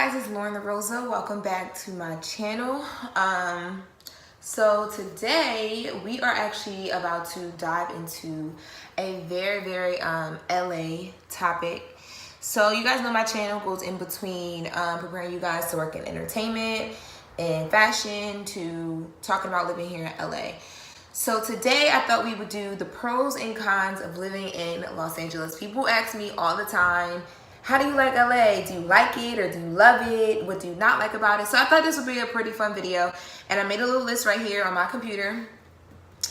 guys, it's LORENLOROSA. Welcome back to my channel. So today we are actually about to dive into a very LA topic. So you guys know my channel goes in between preparing you guys to work in entertainment and fashion to talking about living here in LA. So today I thought we would do the pros and cons of living in Los Angeles. People ask me all the time, how do you like LA? Do you like it or do you love it? What do you not like about it? So I thought this would be a pretty fun video. And I made a little list right here on my computer.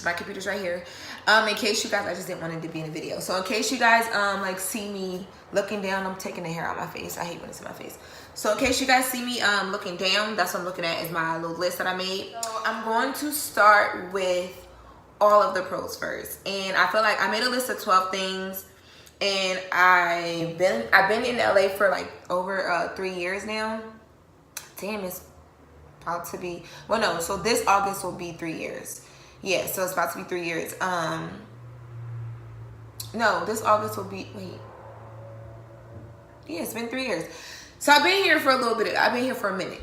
My computer's right here. In case you guys, I just didn't want it to be in a video. So in case you guys like see me looking down, I'm taking the hair out of my face. I hate when it's in my face. So in case you guys see me looking down, that's what I'm looking at is my little list that I made. So I'm going to start with all of the pros first. And I feel like I made a list of 12 things. And I've been in LA for like over 3 years now. Damn, it's about to be, well no, so this August will be 3 years. Yeah, so it's about to be 3 years. No, this August will be, wait. Yeah, it's been 3 years. So I've been here for a little bit. I've been here for a minute.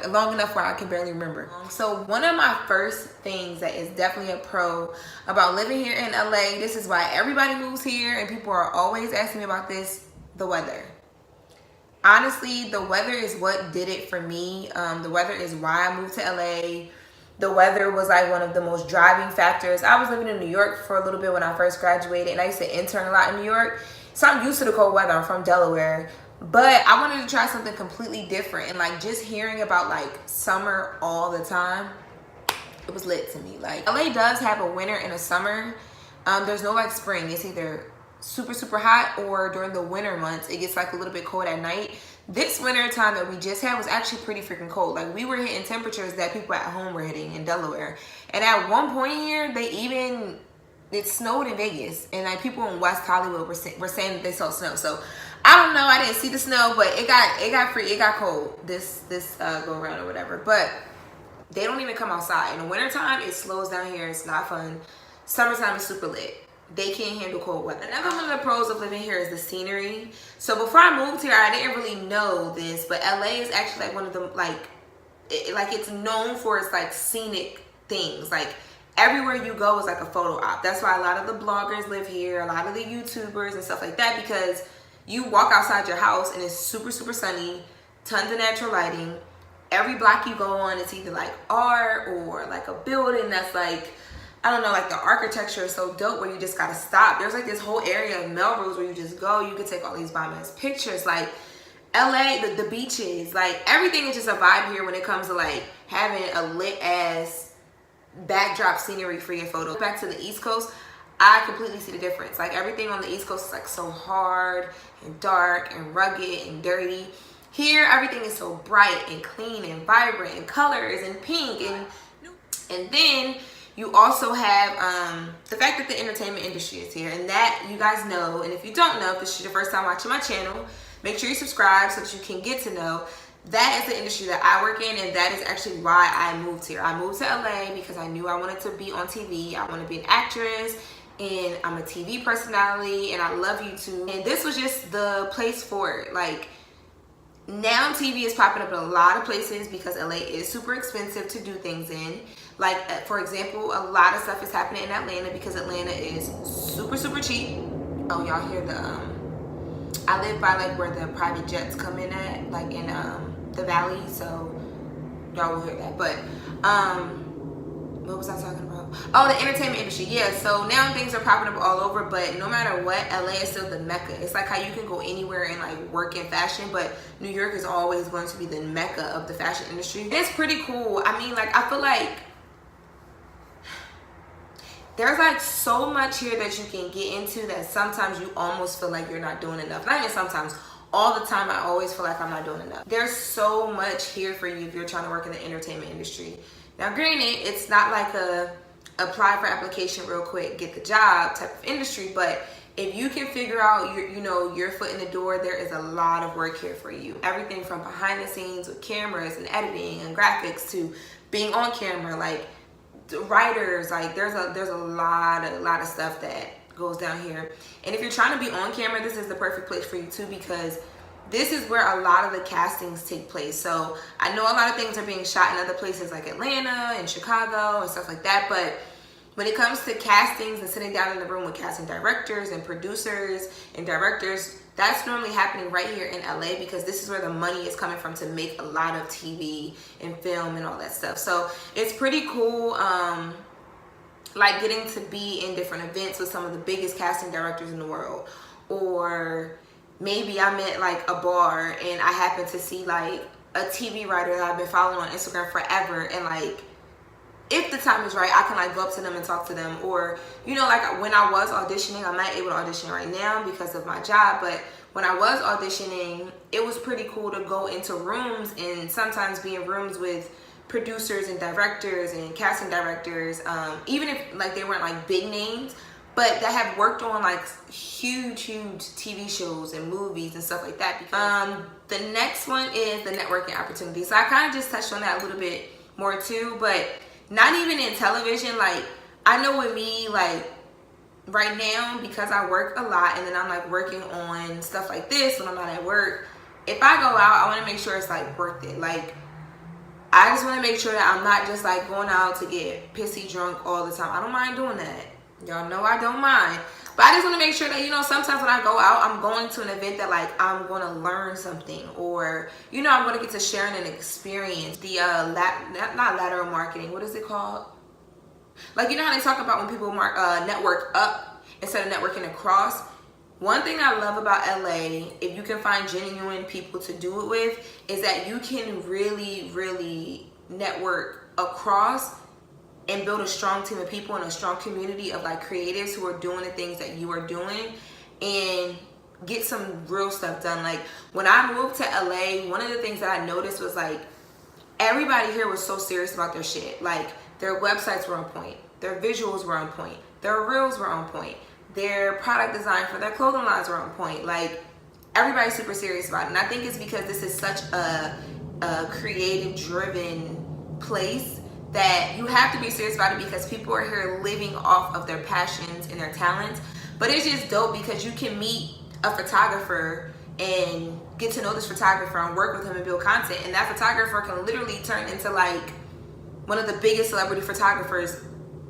Long enough where I can barely remember. So one of my first things that is definitely a pro about living here in LA, this is why everybody moves here and people are always asking me about this, the weather. Honestly, the weather is what did it for me. The weather is why I moved to LA. The weather was like one of the most driving factors. I was living in New York for a little bit when I first graduated, and I used to intern a lot in New York. So I'm used to the cold weather. I'm from Delaware. But I wanted to try something completely different, and like just hearing about like summer all the time, it was lit to me. Like LA does have a winter and a summer. There's no like spring. It's either super hot, or during the winter months it gets like a little bit cold at night. This winter time that we just had was actually pretty freaking cold. Like we were hitting temperatures that people at home were hitting in Delaware. And at one point here, it snowed in Vegas, and like people in West Hollywood were saying that they saw snow. So I don't know, I didn't see the snow, but it got cold this go around or whatever. But they don't even come outside. In the wintertime, it slows down here. It's not fun. Summertime is super lit. They can't handle cold weather. Another one of the pros of living here is the scenery. So before I moved here, I didn't really know this, but LA is actually like one of the it's known for its like scenic things. Like everywhere you go is like a photo op. That's why a lot of the bloggers live here, a lot of the YouTubers and stuff like that, because you walk outside your house and it's super sunny, tons of natural lighting. Every block you go on, it's either like art or like a building that's like, I don't know, like the architecture is so dope where you just gotta stop. There's like this whole area of Melrose where you just go, you can take all these bomb-ass pictures. Like LA, the beaches, like everything is just a vibe here when it comes to like having a lit ass backdrop scenery for your photo. Back to the East Coast, I completely see the difference. Like everything on the East Coast is like so hard and dark and rugged and dirty. Here, everything is so bright and clean and vibrant and colors and pink. And then you also have the fact that the entertainment industry is here, and that you guys know. And if you don't know, if this is your first time watching my channel, make sure you subscribe so that you can get to know. That is the industry that I work in, and that is actually why I moved here. I moved to LA because I knew I wanted to be on TV. I want to be an actress, and I'm a TV personality, and I love YouTube. And this was just the place for it. Like now TV is popping up in a lot of places because LA is super expensive to do things in. Like for example, a lot of stuff is happening in Atlanta because Atlanta is super cheap. Oh, y'all hear the I live by like where the private jets come in at, like in the valley, so y'all will hear that. But what was I talking about? Oh, the entertainment industry. Yeah, so now things are popping up all over, but no matter what, LA is still the mecca. It's like how you can go anywhere and like work in fashion, but New York is always going to be the mecca of the fashion industry. And it's pretty cool. I mean, like I feel like there's like so much here that you can get into that sometimes you almost feel like you're not doing enough. Not even sometimes, all the time I always feel like I'm not doing enough. There's so much here for you if you're trying to work in the entertainment industry. Now granted, it's not like a apply for application real quick, get the job type of industry, but if you can figure out your foot in the door, there is a lot of work here for you. Everything from behind the scenes with cameras and editing and graphics to being on camera, like writers, like there's a lot of stuff that goes down here. And if you're trying to be on camera, this is the perfect place for you too, because this is where a lot of the castings take place. So I know a lot of things are being shot in other places like Atlanta and Chicago and stuff like that, but when it comes to castings and sitting down in the room with casting directors and producers and directors, that's normally happening right here in LA, because this is where the money is coming from to make a lot of TV and film and all that stuff. So it's pretty cool, like getting to be in different events with some of the biggest casting directors in the world. Or maybe I'm at like a bar and I happen to see like a TV writer that I've been following on Instagram forever, and like if the time is right, I can like go up to them and talk to them. Or, you know, like when I was auditioning, I'm not able to audition right now because of my job, but when I was auditioning, it was pretty cool to go into rooms and sometimes be in rooms with producers and directors and casting directors, even if like they weren't like big names, but that have worked on like huge TV shows and movies and stuff like that. Because the next one is the networking opportunity. So I kind of just touched on that a little bit more too, but not even in television. Like I know with me, like right now, because I work a lot and then I'm like working on stuff like this when I'm not at work, if I go out, I want to make sure it's like worth it. Like I just want to make sure that I'm not just like going out to get pissy drunk all the time. I don't mind doing that. Y'all know I don't mind. But I just want to make sure that, you know, sometimes when I go out, I'm going to an event that like I'm going to learn something, or, you know, I'm going to get to sharing an experience. The not lateral marketing, what is it called? Like, you know how they talk about when people network up instead of networking across? One thing I love about LA, if you can find genuine people to do it with, is that you can really network across and build a strong team of people and a strong community of like creatives who are doing the things that you are doing, and get some real stuff done. Like when I moved to LA, one of the things that I noticed was like everybody here was so serious about their shit. Like their websites were on point, their visuals were on point, their reels were on point, their product design for their clothing lines were on point. Like everybody's super serious about it. And I think it's because this is such a creative driven place that you have to be serious about it, because people are here living off of their passions and their talents. But it's just dope because you can meet a photographer and get to know this photographer and work with him and build content, and that photographer can literally turn into like one of the biggest celebrity photographers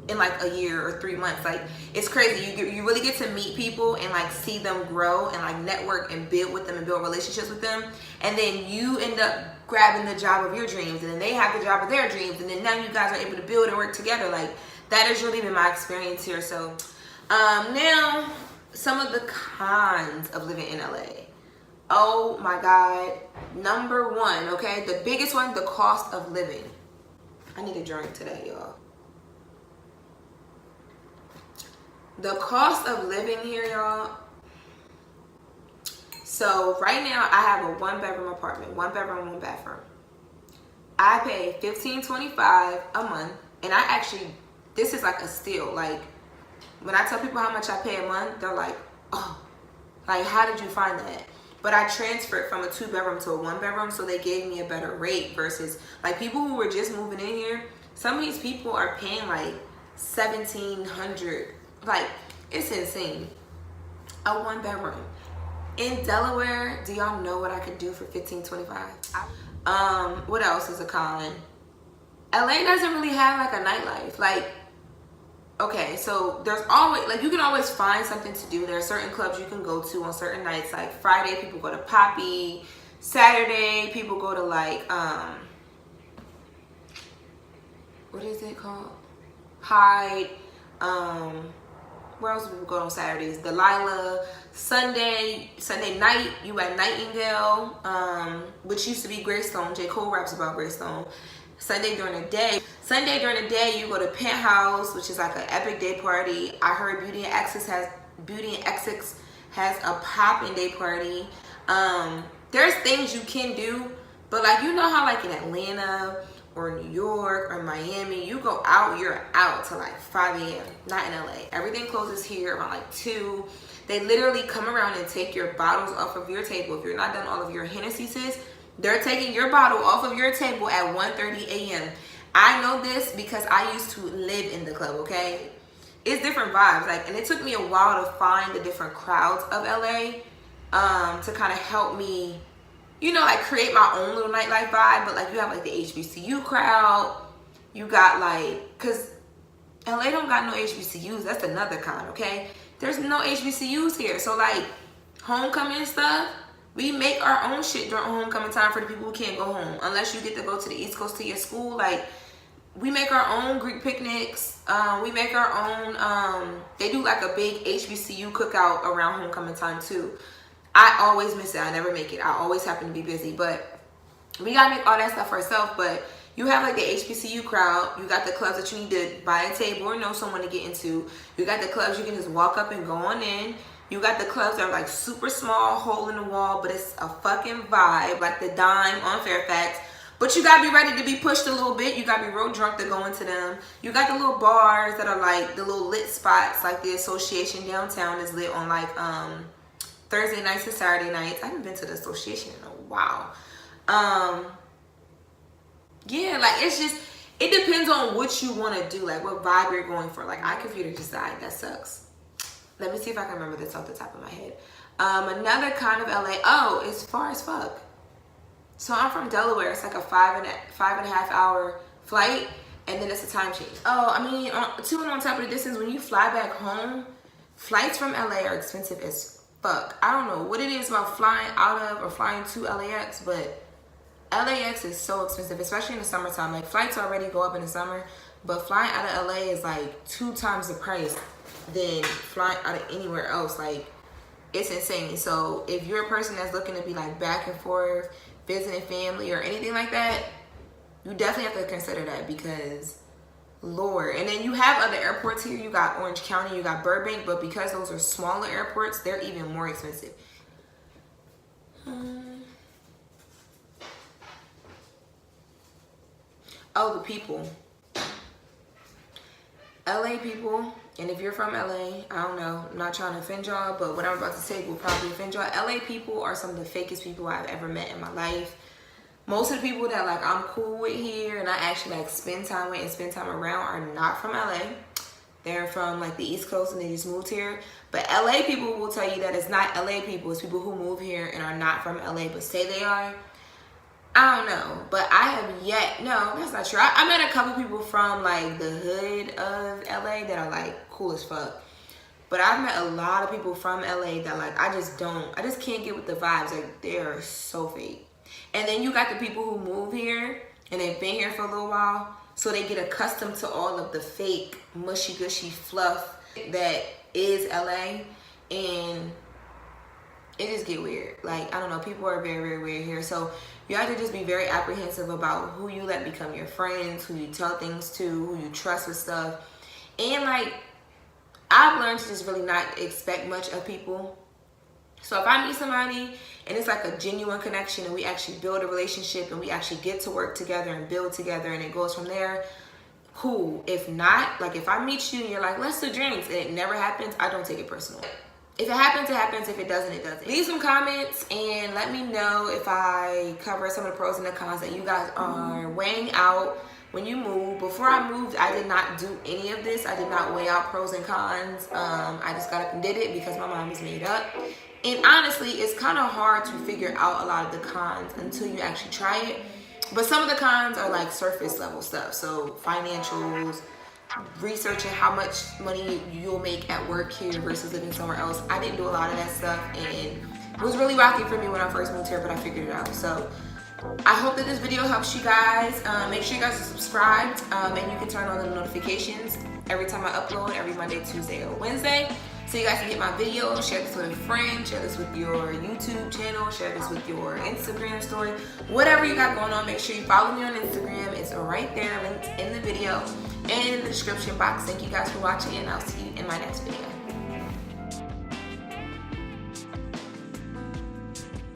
in like a year or 3 months. Like it's crazy. You really get to meet people and like see them grow and like network and build with them and build relationships with them, and then you end up grabbing the job of your dreams, and then they have the job of their dreams, and then now you guys are able to build and work together. Like that has really been my experience here. So now some of the cons of living in LA. Oh my God. Number one, okay, the biggest one, the cost of living. I need a drink today, y'all. The cost of living here, y'all. So right now I have a 1-bedroom apartment, 1 bedroom, 1 bathroom. I pay $15.25 a month, and I actually, this is like a steal. Like when I tell people how much I pay a month, they're like, oh, like how did you find that? But I transferred from a 2-bedroom to a 1-bedroom, so they gave me a better rate versus like people who were just moving in here. Some of these people are paying like $1,700. Like it's insane. A 1-bedroom in Delaware. Do y'all know what I could do for $15.25? What else is a con? LA doesn't really have like a nightlife. Like, okay, so there's always, like, you can always find something to do. There are certain clubs you can go to on certain nights. Like Friday, people go to Poppy. Saturday, people go to like, what is it called? Hyde. Where else do people go on Saturdays? Delilah. Sunday night, you at Nightingale, which used to be Greystone. J. Cole raps about Greystone. Sunday during the day, you go to Penthouse, which is like an epic day party. I heard Beauty and Essex has a poppin' day party. There's things you can do, but like, you know how like in Atlanta or New York or Miami, you go out, you're out till like 5 a.m. Not in LA. Everything closes here around like 2. They literally come around and take your bottles off of your table. If you're not done all of your Hennessy, sis, they're taking your bottle off of your table at 1:30 a.m. I know this because I used to live in the club, okay? It's different vibes. Like, and it took me a while to find the different crowds of LA to kind of help me you know, like create my own little nightlife vibe, but like you have like the HBCU crowd. You got like, cause LA don't got no HBCUs. That's another con, okay? There's no HBCUs here. So like homecoming and stuff, we make our own shit during homecoming time for the people who can't go home. Unless you get to go to the East Coast to your school. Like we make our own Greek picnics. We make our own, they do like a big HBCU cookout around homecoming time too. I always miss it. I never make it. I always happen to be busy. But we gotta make all that stuff ourselves. But you have like the HBCU crowd. You got the clubs that you need to buy a table or know someone to get into. You got the clubs you can just walk up and go on in. You got the clubs that are like super small, hole in the wall, but it's a fucking vibe. Like the Dime on Fairfax. But you gotta be ready to be pushed a little bit. You gotta be real drunk to go into them. You got the little bars that are like the little lit spots. Like the Association downtown is lit on like Thursday nights and Saturday nights. I haven't been to the Association in a while. Yeah, like it's just, it depends on what you want to do, like what vibe you're going for. Like I computer just died. That sucks. Let me see if I can remember this off the top of my head. Another kind of LA. Oh, it's far as fuck. So I'm from Delaware. It's like a five and a half hour flight, and then it's a time change. Oh, I mean, on top of the distance, when you fly back home, flights from LA are expensive as fuck. I don't know what it is about flying out of or flying to LAX, but LAX is so expensive, especially in the summertime. Like flights already go up in the summer, but flying out of LA is like 2 times the price than flying out of anywhere else. Like it's insane. So if you're a person that's looking to be like back and forth, visiting family or anything like that, you definitely have to consider that because Lord. And then you have other airports here. You got Orange County, you got Burbank, but because those are smaller airports, they're even more expensive. Oh, the people. LA people, and if you're from LA, I don't know, I'm not trying to offend y'all, but what I'm about to say will probably offend y'all. LA people are some of the fakest people I've ever met in my life. Most of the people that like I'm cool with here and I actually like spend time with and spend time around are not from LA. They're from like the East Coast and they just moved here. But LA people will tell you that it's not LA people, it's people who move here and are not from LA but say they are. I don't know, but I have yet, no, that's not true. I met a couple people from like the hood of LA that are like cool as fuck. But I've met a lot of people from LA that like, I just can't get with the vibes. Like they're so fake. And then you got the people who move here and they've been here for a little while. So they get accustomed to all of the fake mushy gushy fluff that is LA. And it just get weird. Like, I don't know, people are very, very weird here. So you have to just be very apprehensive about who you let become your friends, who you tell things to, who you trust with stuff. And like, I've learned to just really not expect much of people. So if I meet somebody and it's like a genuine connection and we actually build a relationship and we actually get to work together and build together and it goes from there, cool. If not, like if I meet you and you're like, let's do drinks and it never happens, I don't take it personal. If it happens, it happens. If it doesn't, it doesn't. Leave some comments and let me know if I cover some of the pros and the cons that you guys are weighing out when you move. Before I moved, I did not do any of this. I did not weigh out pros and cons. I just got up and did it because my mind was made up. And honestly, it's kind of hard to figure out a lot of the cons until you actually try it. But some of the cons are like surface level stuff. So financials, researching how much money you'll make at work here versus living somewhere else. I didn't do a lot of that stuff and it was really rocky for me when I first moved here, but I figured it out. So I hope that this video helps you guys. Make sure you guys are subscribed and you can turn on the notifications every time I upload, every Monday, Tuesday, or Wednesday. So you guys can get my videos, share this with a friend, share this with your YouTube channel, share this with your Instagram story, whatever you got going on. Make sure you follow me on Instagram. It's right there, linked in the video and in the description box. Thank you guys for watching and I'll see you in my next video.